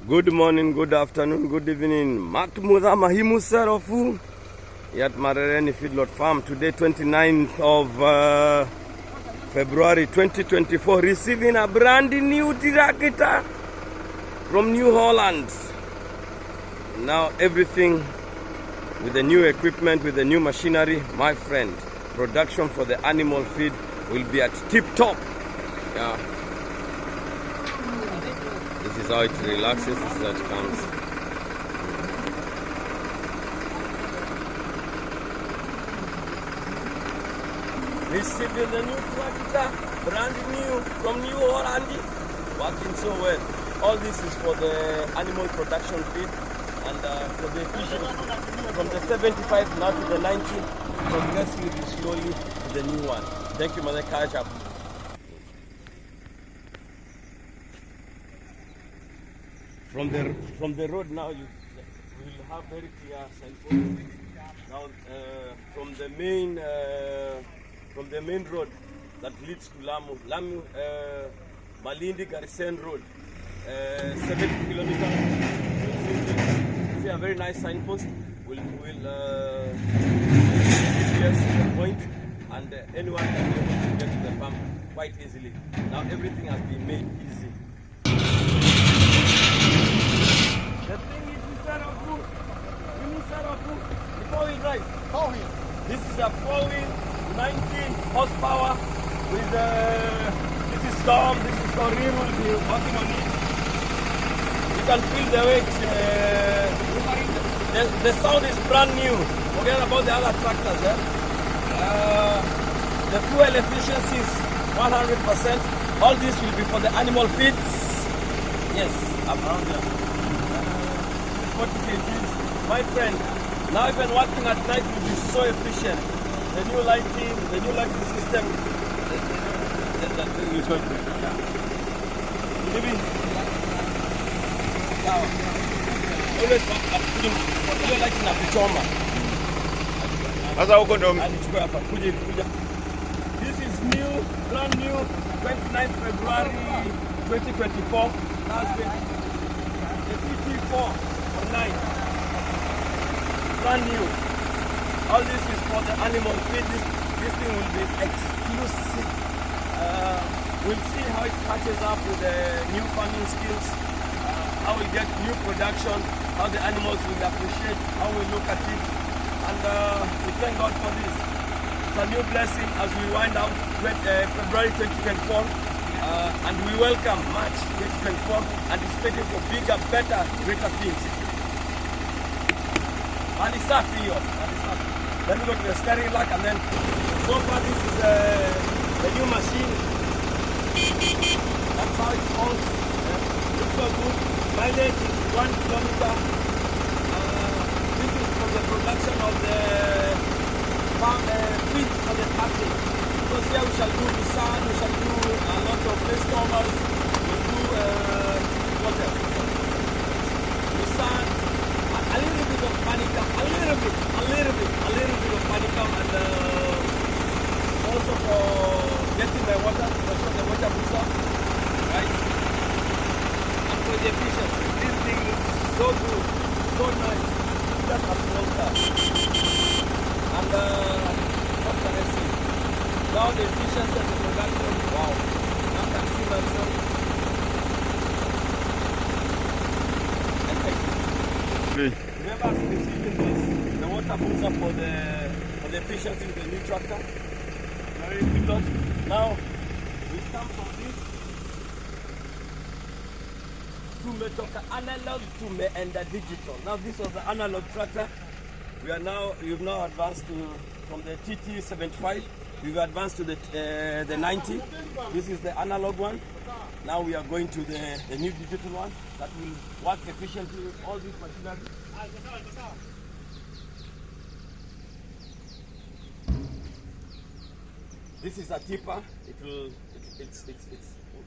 Good morning, good afternoon, good evening. Muthama Himusarofu at Marereni Feedlot Farm. Today, 29th of February 2024, receiving a brand new tractor from New Holland. Now everything with the new equipment, with the new machinery, my friend. Production for the animal feed will be at tip top. Yeah. This is how it relaxes, this is how it comes. Receiving the new tractor, brand new from New Holland, working so well. All this is for the animal production feed and for the efficiency from the 75 now to the 90, progressively slowly to the new one. Thank you, Mother Kaja. From the road now, you will have very clear signposts. Now from the main road that leads to Lamu, Malindi Garisen Road, 70 kilometers. You see a very nice signpost. We'll yes, the point, and anyone can be able to get to the farm quite easily. Now everything has been made easy. The thing is four-wheel drive. This is a 4-wheel, 19 horsepower with this is storm, this is for real, we'll be working on it. You can feel the weight. The sound is brand new. Forget about the other tractors. The fuel efficiency is 100%. All this will be for the animal feeds. Yes, around there. 40 kgs. My friend, now even working at night will be so efficient. The new lighting system. That thing is going to be. Maybe. Always putting lighting at the choma. This is new, brand new, 29th February 2024. The PT4 or 9. Brand new. All this is for the animal feed. This thing will be exclusive. We'll see how it catches up with the new farming skills, how we get new production, how the animals will appreciate, how we look at it. And we thank God for this. It's a new blessing as we wind out February 2024. And we welcome March 2024, anticipating for bigger, better, greater things. And it's Let me go to the steering lock, and then so far this is the new machine. That's how it falls. Looks so good. Mileage is 1 kilometer. This is for the production of the farm feed for the cattle. Because here we shall do the sand, we shall do a lot of leftovers, we'll do water. The sand, a little bit of panicum, a little bit of panicum, and also for getting the water, the water booster, right? And for the efficiency, this thing looks so good, so nice. Just a small car. And what can I say? Now the efficiency of the production, wow, I can see myself. Remember receiving this, the water booster for the efficiency of the new tractor. Very good. Now we come from this to analog to and the digital. Now this was the analog tractor. We've now advanced from the TT75. We've advanced to the 90. This is the analog one. Now we are going to the new digital one that will work efficiently with all these machinery. This is a tipper.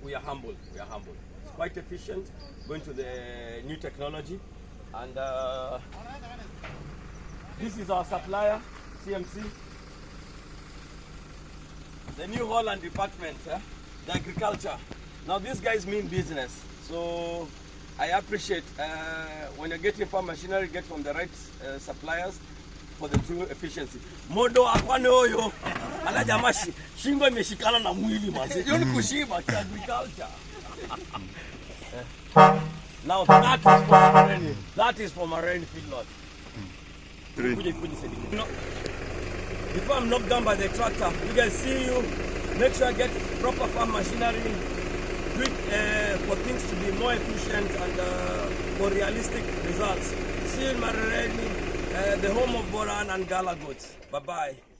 We are humble. It's quite efficient. Going to the new technology, and this is our supplier, CMC. The New Holland department, the agriculture. Now these guys mean business. So I appreciate when you're getting farm machinery, get from the right suppliers for the true efficiency. Modo akwane oyo. Ala jamaa shingo imeshikana na mwili manzi. Hiyo ni kushiba agriculture. Now that is for marine feedlot. Before I'm knocked down by the tractor, you guys see you. Make sure I get proper farm machinery. Do it for things to be more efficient and for realistic results. See you in Marereni, the home of Boran and Gala goats. Bye-bye.